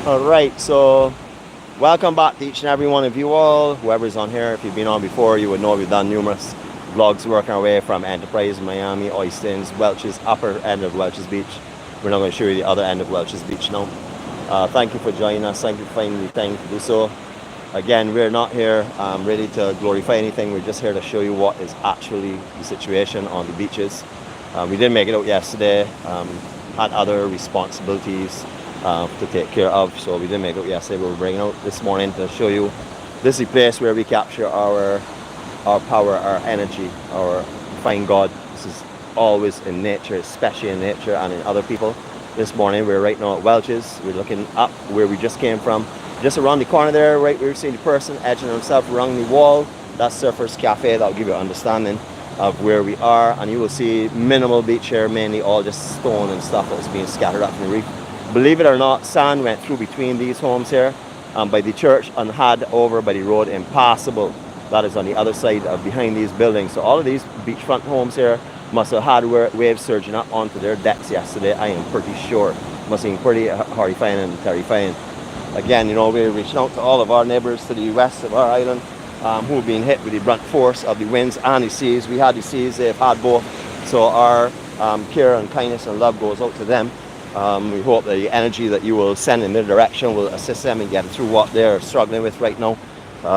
Alright, so welcome back to each and every one of you all. Whoever's on here, if you've been on before, you would know we've done numerous vlogs working our way from Enterprise, Miami, Oystins, Welches, upper end of Welches Beach. We're not going to show you the other end of Welches Beach now. Thank you for joining us. Thank you for finding the time to do so. Again, we're not here ready to glorify anything. We're just here to show you what is actually the situation on the beaches. We didn't make it out yesterday. Had other responsibilities to take care of, so we didn't make it out yesterday. We're bringing out this morning to show you this is the place where we capture our power, our energy, our find God. This is always in nature, especially in nature and in other people. This morning we're right now at Welches. We're looking up where we just came from. Just around the corner there, right, we're seeing the person edging himself around the wall. That's Surfers Cafe. That'll give you an understanding of where we are, and you will see minimal beach here, mainly all just stone and stuff that's being scattered up from the reef. Believe it or not, sand went through between these homes here by the church and had over by the road impassable. That is on the other side of behind these buildings. So all of these beachfront homes here must have had waves surging up onto their decks yesterday. I am pretty sure. Must have been pretty horrifying and terrifying. Again, you know, we're reaching out to all of our neighbors to the west of our island who have been hit with the brunt force of the winds and the seas. We had the seas, they've had both. So our care and kindness and love goes out to them. We hope that the energy that you will send in their direction will assist them in getting through what they're struggling with right now.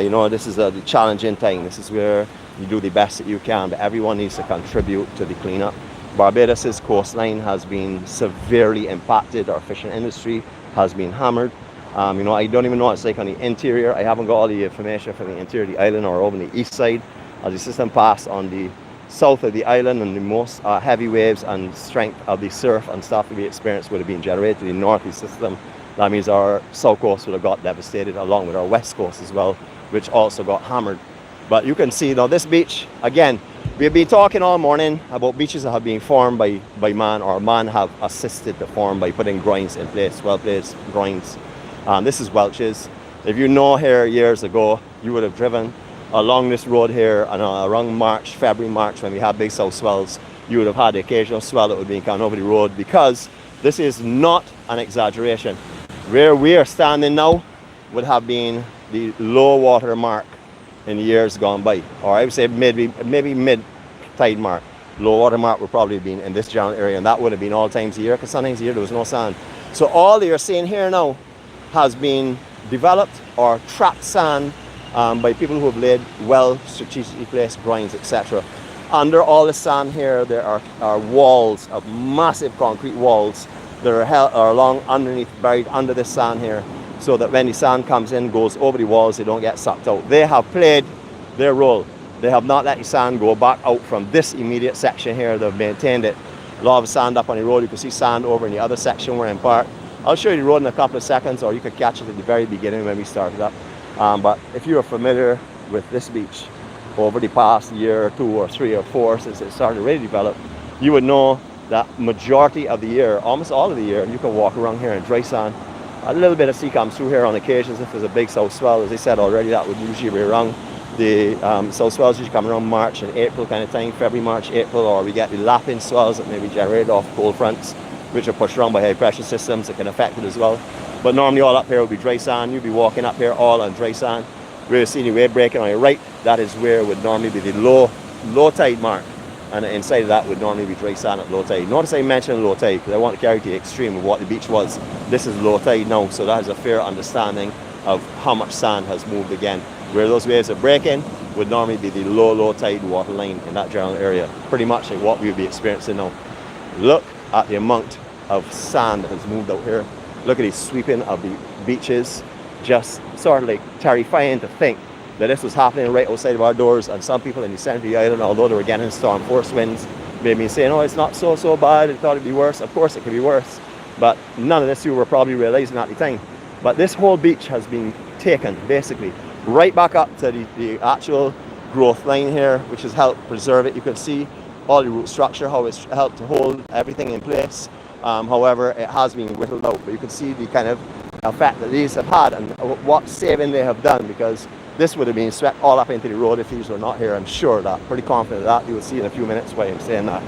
You know, this is the challenging thing. This is where you do the best that you can, but everyone needs to contribute to the cleanup. Barbados's coastline has been severely impacted. Our fishing industry has been hammered. You know, I don't even know what it's like on the interior. I haven't got all the information from the interior of the island or over the east side. As the system passed on the south of the island, and the most heavy waves and strength of the surf and stuff that we experienced would have been generated in the northeast system. That means our south coast would have got devastated, along with our west coast as well, which also got hammered. But you can see now this beach, again, we've been talking all morning about beaches that have been formed by man, or man have assisted to form by putting groins in place, well-placed groins. This is Welches. If you know here years ago, you would have driven along this road here, and around March, February, March, when we had big south swells, you would have had the occasional swell that would be coming over the road, because this is not an exaggeration. Where we are standing now would have been the low water mark in the years gone by, or I would say maybe mid tide mark. Low water mark would probably have been in this general area, and that would have been all times a year, because sometimes a year there was no sand. So all that you're seeing here now has been developed or trapped sand by people who have laid well strategically placed groins, etc. Under all the sand here, there are walls of massive concrete walls that are along underneath, buried under the sand here, so that when the sand comes in, goes over the walls, they don't get sucked out. They have played their role. They have not let the sand go back out from this immediate section here. They've maintained it. A lot of sand up on the road. You can see sand over in the other section we're in park. I'll show you the road in a couple of seconds, or you could catch it at the very beginning when we started up. But if you are familiar with this beach over the past year or 2 or 3 or 4 since it started to really develop, you would know that majority of the year, almost all of the year, you can walk around here in dry sand. A little bit of sea comes through here on occasions if there's a big south swell. As I said already, that would usually be around the south swells usually come around March and April kind of time, February, March, April, or we get the lapping swells that may be generated off cold fronts, which are pushed around by high pressure systems that can affect it as well. But normally all up here will be dry sand. You'll be walking up here all on dry sand. Where you see the wave breaking on your right, that is where would normally be the low tide mark. And inside of that would normally be dry sand at low tide. Notice I mentioned low tide because I want to carry to the extreme of what the beach was. This is low tide now, so that has a fair understanding of how much sand has moved again. Where those waves are breaking would normally be the low tide water line in that general area. Pretty much like what we would be experiencing now. Look at the amount of sand that has moved out here. Look at the sweeping of the beaches. Just sort of like terrifying to think that this was happening right outside of our doors, and some people in the center of the island, although they were getting storm force winds, may have been saying, oh, it's not so bad, I thought it'd be worse. Of course it could be worse, but none of this you were probably realizing at the time. But this whole beach has been taken basically right back up to the actual growth line here, which has helped preserve it. You can see all the root structure, how it's helped to hold everything in place. However, it has been whittled out, but you can see the kind of effect that these have had and what saving they have done, because this would have been swept all up into the road if these were not here. I'm sure of that, pretty confident of that. You will see in a few minutes why I'm saying that.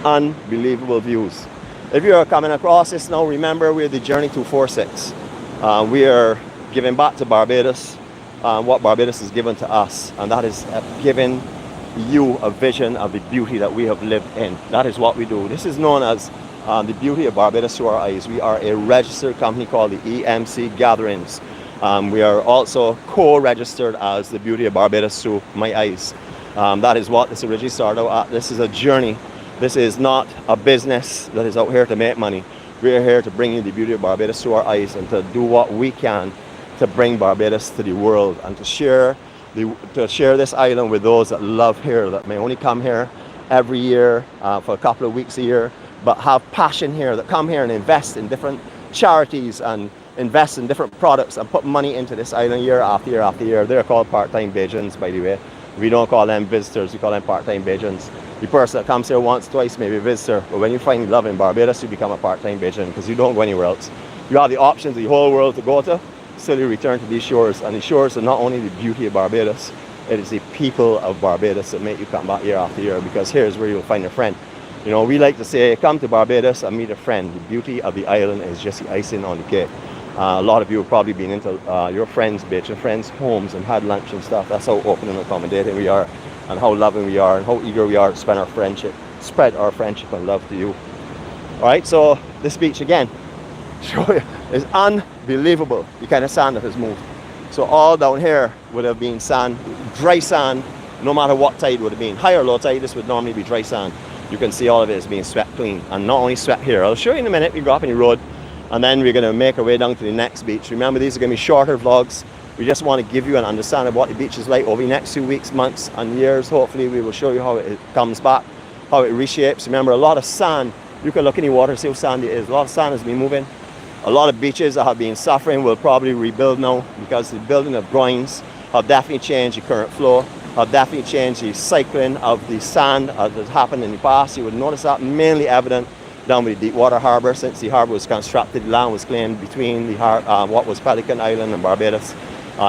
Unbelievable views. If you are coming across this now, remember we're the Journey 246. We are giving back to Barbados what Barbados has given to us, and that is giving you a vision of the beauty that we have lived in. That is what we do. This is known as the beauty of Barbados through our eyes. We are a registered company called the EMC-Gatherings. We are also co-registered as the beauty of Barbados through my eyes. That is what this originally started out at. This is a journey. This is not a business that is out here to make money. We are here to bring you the beauty of Barbados through our eyes and to do what we can to bring Barbados to the world and to share this island with those that love here, that may only come here every year for a couple of weeks a year, but have passion here, that come here and invest in different charities and invest in different products and put money into this island year after year after year. They're called part-time Bajans, by the way. We don't call them visitors, we call them part-time Bajans. The person that comes here once, twice, maybe a visitor, but when you find love in Barbados, you become a part-time Bajan because you don't go anywhere else. You have the options of the whole world to go to, still you return to these shores, and the shores are not only the beauty of Barbados, it is the people of Barbados that make you come back year after year, because here's where you'll find a friend. You know, we like to say, come to Barbados and meet a friend. The beauty of the island is just the icing on the cake. A lot of you have probably been into your friends' beach, your friends' homes and had lunch and stuff. That's how open and accommodating we are, and how loving we are, and how eager we are to spread our friendship and love to you. All right, so this beach again, show you, is unbelievable, the kind of sand that has moved. So all down here would have been sand, dry sand, no matter what tide would have been. High or low tide, this would normally be dry sand. You can see all of it is being swept clean, and not only swept here. I'll show you in a minute. We go up any road, and then we're going to make our way down to the next beach. Remember, these are going to be shorter vlogs. We just want to give you an understanding of what the beach is like over the next few weeks, months, and years. Hopefully, we will show you how it comes back, how it reshapes. Remember, a lot of sand. You can look in the water and see how sandy it is. A lot of sand has been moving. A lot of beaches that have been suffering will probably rebuild now, because the building of groins have definitely changed the current flow, have definitely changed the cycling of the sand as has happened in the past. You would notice that mainly evident down with the Deepwater Harbour. Since the harbour was constructed, land was claimed between the what was Pelican Island and Barbados.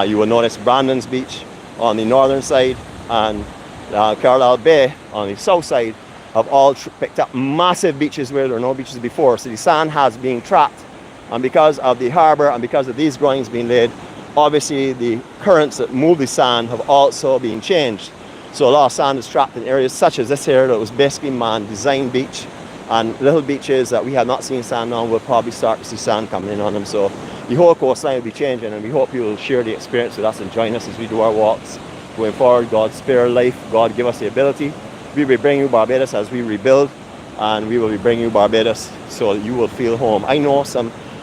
You will notice Brandon's Beach on the northern side and Carlisle Bay on the south side have all picked up massive beaches where there were no beaches before. So the sand has been trapped, and because of the harbour and because of these groins being laid, obviously the currents that move the sand have also been changed. So a lot of sand is trapped in areas such as this here that was basically man-designed beach, and little beaches that we have not seen sand on will probably start to see sand coming in on them. So the whole coastline will be changing, and we hope you will share the experience with us and join us as we do our walks going forward. God spare life, God give us the ability. We will bring you Barbados as we rebuild, and we will be bringing you Barbados so that you will feel home. I know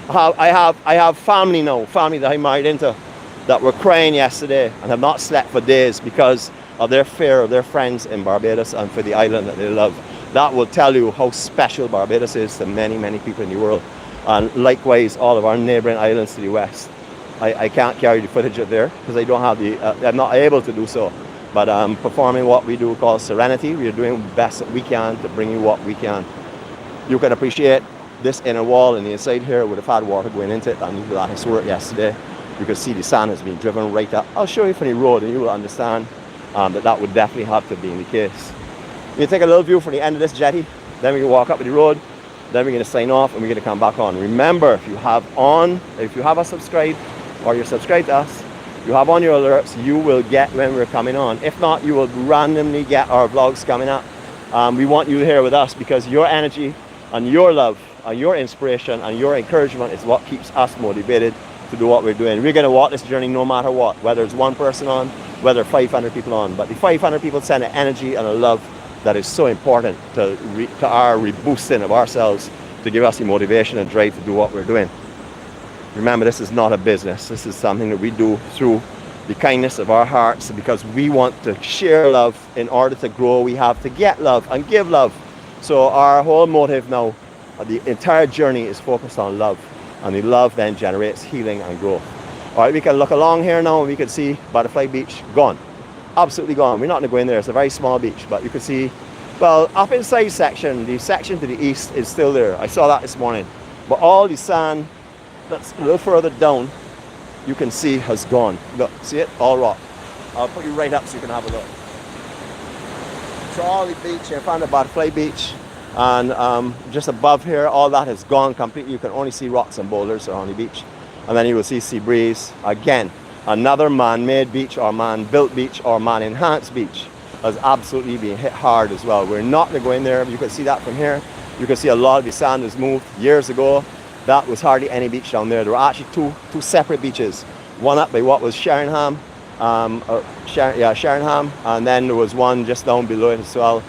I have family now, family that I married into, that were crying yesterday and have not slept for days because of their fear of their friends in Barbados and for the island that they love. That will tell you how special Barbados is to many, many people in the world. And likewise, all of our neighboring islands to the west. I can't carry the footage of there because I don't have I'm not able to do so. But performing what we do called Serenity, we are doing the best that we can to bring you what we can. You can appreciate this inner wall, and the inside here would have had water going into it, and that has worked yesterday. You can see the sand has been driven right up. I'll show you from the road and you will understand that would definitely have to be the case. You take a little view from the end of this jetty, then we can walk up the road, then we're going to sign off and we're going to come back on. Remember, if you have us subscribed or you're subscribed to us, you have on your alerts, you will get when we're coming on. If not, you will randomly get our vlogs coming up. We want you here with us because your energy and your love and your inspiration and your encouragement is what keeps us motivated to do what we're doing. We're going to walk this journey no matter what, whether it's one person on, whether 500 people on. But the 500 people send an energy and a love that is so important to our reboosting of ourselves, to give us the motivation and drive to do what we're doing. Remember, this is not a business. This is something that we do through the kindness of our hearts, because we want to share love. In order to grow, we have to get love and give love. So our whole motive now, the entire journey, is focused on love, and the love then generates healing and growth. All right, we can look along here now and we can see Butterfly Beach gone, absolutely gone. We're not going to go in there. It's a very small beach, but you can see, well, up inside section, the section to the east is still there. I saw that this morning, but all the sand that's a little further down, you can see has gone. Look, see it? All rock. I'll put you right up so you can have a look. So all the beach in front of Butterfly Beach And just above here, all that has gone completely. You can only see rocks and boulders around the beach. And then you will see sea breeze. Again, another man-made beach or man-built beach or man-enhanced beach has absolutely been hit hard as well. We're not going to go in there. You can see that from here. You can see a lot of the sand was moved years ago. That was hardly any beach down there. There were actually two separate beaches. One up by what was Sheringham, Sheringham, and then there was one just down below it as well,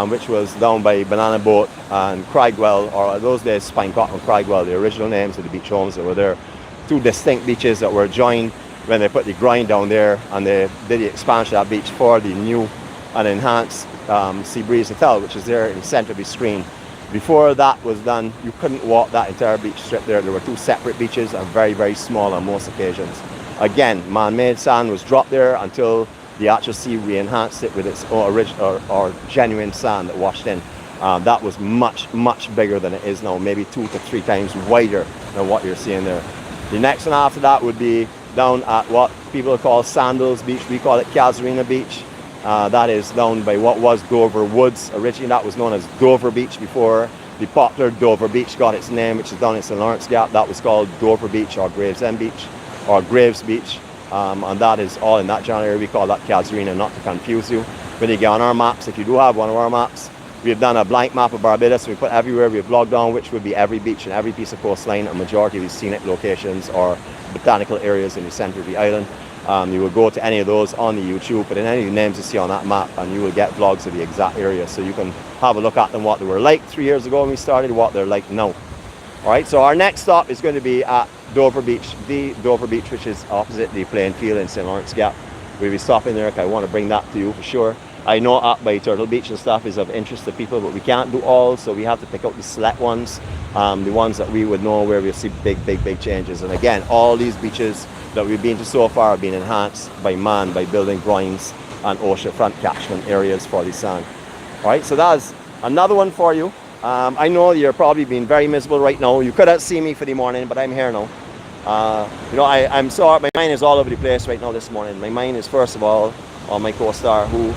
which was down by Banana Boat and Craigbwell, or those days Spinecock and Craigbwell, the original names of the beach homes that were there. Two distinct beaches that were joined when they put the grind down there and they did the expansion of that beach for the new and enhanced Sea Breeze Hotel, which is there in the center of the screen. Before that was done, you couldn't walk that entire beach strip there. There were two separate beaches and very, very small on most occasions. Again, man-made sand was dropped there until the actual sea re-enhanced it with its own original or genuine sand that washed in. That was much, much bigger than it is now, maybe 2 to 3 times wider than what you're seeing there. The next one after that would be down at what people call Sandals Beach. We call it 𝐊𝐈𝐍𝐶 Beach. That is down by what was Dover Woods. Originally that was known as Dover Beach before the popular Dover Beach got its name, which is down in St.LawrenceGap. That was called Dover Beach or Gravesend Beach or Graves Beach. And that is all in that general area. We call that 𝐊𝐈𝐍𝐶, not to confuse you. When you get on our maps, if you do have one of our maps, we've done a blank map of Barbados. We put everywhere we've logged down, which would be every beach and every piece of coastline, a majority of these scenic locations or botanical areas in the center of the island. You will go to any of those on the YouTube, but in any of the names you see on that map, and you will get vlogs of the exact area, so you can have a look at them, what they were like 3 years ago when we started, what they're like now. All right, so our next stop is going to be at Dover Beach, the Dover Beach, which is opposite the playing field in 𝐷.LawrenceGap. We'll be stopping there because I want to bring that to you for sure. I know up by Turtle Beach and stuff is of interest to people, but we can't do all, so we have to pick out the select ones, the ones that we would know where we'll see big changes. And again, all these beaches that we've been to so far have been enhanced by man, by building groins and oceanfront catchment areas for the sand. All right, so that's another one for you. I know you're probably being very miserable right now. You could have seen me for the morning, but I'm here now. You know, I'm sorry, my mind is all over the place right now this morning. My mind is first of all on my co-star who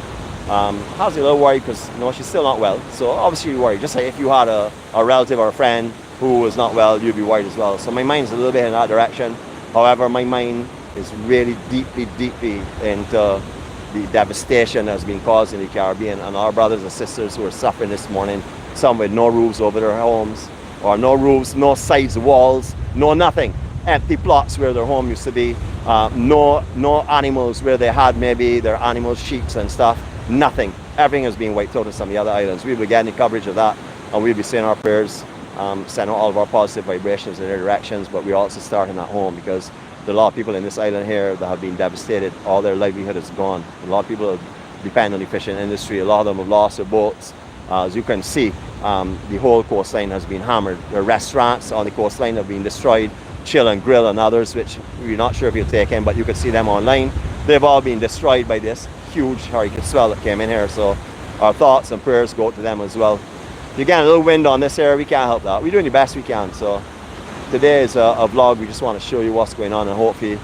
has a little worry because, you know, she's still not well. So obviously you're worried. Just like if you had a relative or a friend who was not well, you'd be worried as well. So my mind's a little bit in that direction. However, my mind is really deeply into the devastation that's been caused in the Caribbean, and our brothers and sisters who are suffering this morning, some with no roofs over their homes, or no roofs, no sides walls, no nothing. Empty plots where their home used to be, no animals where they had maybe their animals, sheep and stuff, nothing. Everything has been wiped out in some of the other islands. We'll be getting the coverage of that, and we'll be saying our prayers, sending all of our positive vibrations in their directions, but we're also starting at home because there are a lot of people in this island here that have been devastated. All their livelihood is gone. A lot of people depend on the fishing industry. A lot of them have lost their boats. As you can see, the whole coastline has been hammered. The restaurants on the coastline have been destroyed. Chill and Grill and others, which we're not sure if you'll take in, but you could see them online. They've all been destroyed by this huge hurricane swell that came in here. So our thoughts and prayers go to them as well. If you get a little wind on this area, we can't help that. We're doing the best we can. So today is a vlog. We just want to show you what's going on and hopefully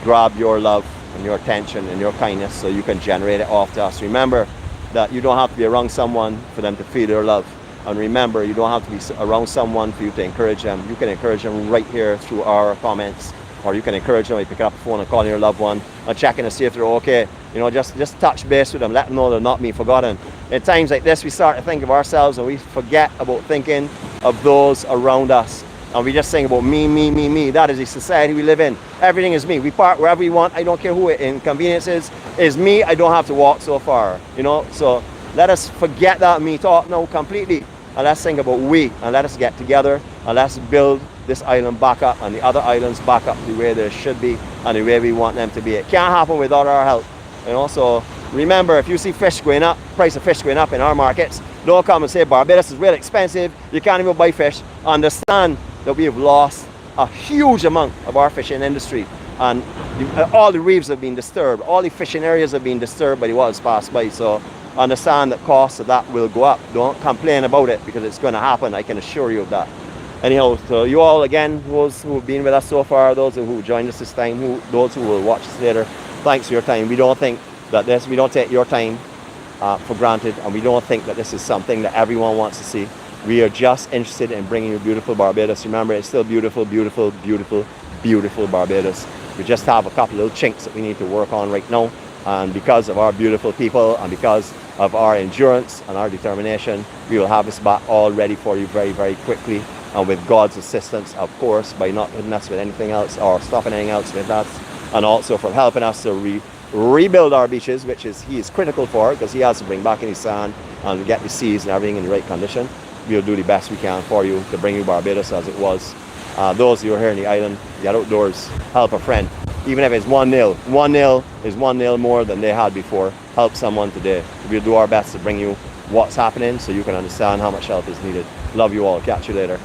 grab your love and your attention and your kindness so you can generate it off to us. Remember that you don't have to be around someone for them to feel your love. And remember, you don't have to be around someone for you to encourage them. You can encourage them right here through our comments, or you can encourage them by picking up the phone and calling your loved one and checking to see if they're okay. You know, just touch base with them, let them know they're not being forgotten. In times like this, we start to think of ourselves and we forget about thinking of those around us. And we just think about me. That is the society we live in. Everything is me. We park wherever we want. I don't care who it inconveniences. It's me. I don't have to walk so far. You know, so let us forget that me talk now completely. And let's think about we, and let us get together and let's build this island back up and the other islands back up the way they should be and the way we want them to be. It can't happen without our help. And also remember, if you see fish going up, price of fish going up in our markets, don't come and say Barbados is really expensive, you can't even buy fish. Understand that we have lost a huge amount of our fishing industry, and all the reefs have been disturbed, all the fishing areas have been disturbed by the waters passed by. So understand that costs of that will go up. Don't complain about it because it's going to happen. I can assure you of that. Anyhow, so you all again, those who have been with us so far, those who joined us this time, those who will watch us later, thanks for your time. We don't think that we don't take your time for granted, and we don't think that this is something that everyone wants to see. We are just interested in bringing you beautiful Barbados. Remember, it's still beautiful, beautiful, beautiful, beautiful Barbados. We just have a couple little chinks that we need to work on right now, and because of our beautiful people and because of our endurance and our determination, we will have this back all ready for you very, very quickly, and with God's assistance, of course, by not hitting us with anything else or stopping anything else with us, and also for helping us to rebuild our beaches, which he is critical for, because he has to bring back any sand and get the seas and everything in the right condition. We'll do the best we can for you to bring you Barbados as it was. Those who are here in the island, get outdoors, help a friend. Even if it's 1-0, 1-0 is 1-0 more than they had before. Help someone today. We'll do our best to bring you what's happening so you can understand how much help is needed. Love you all. Catch you later.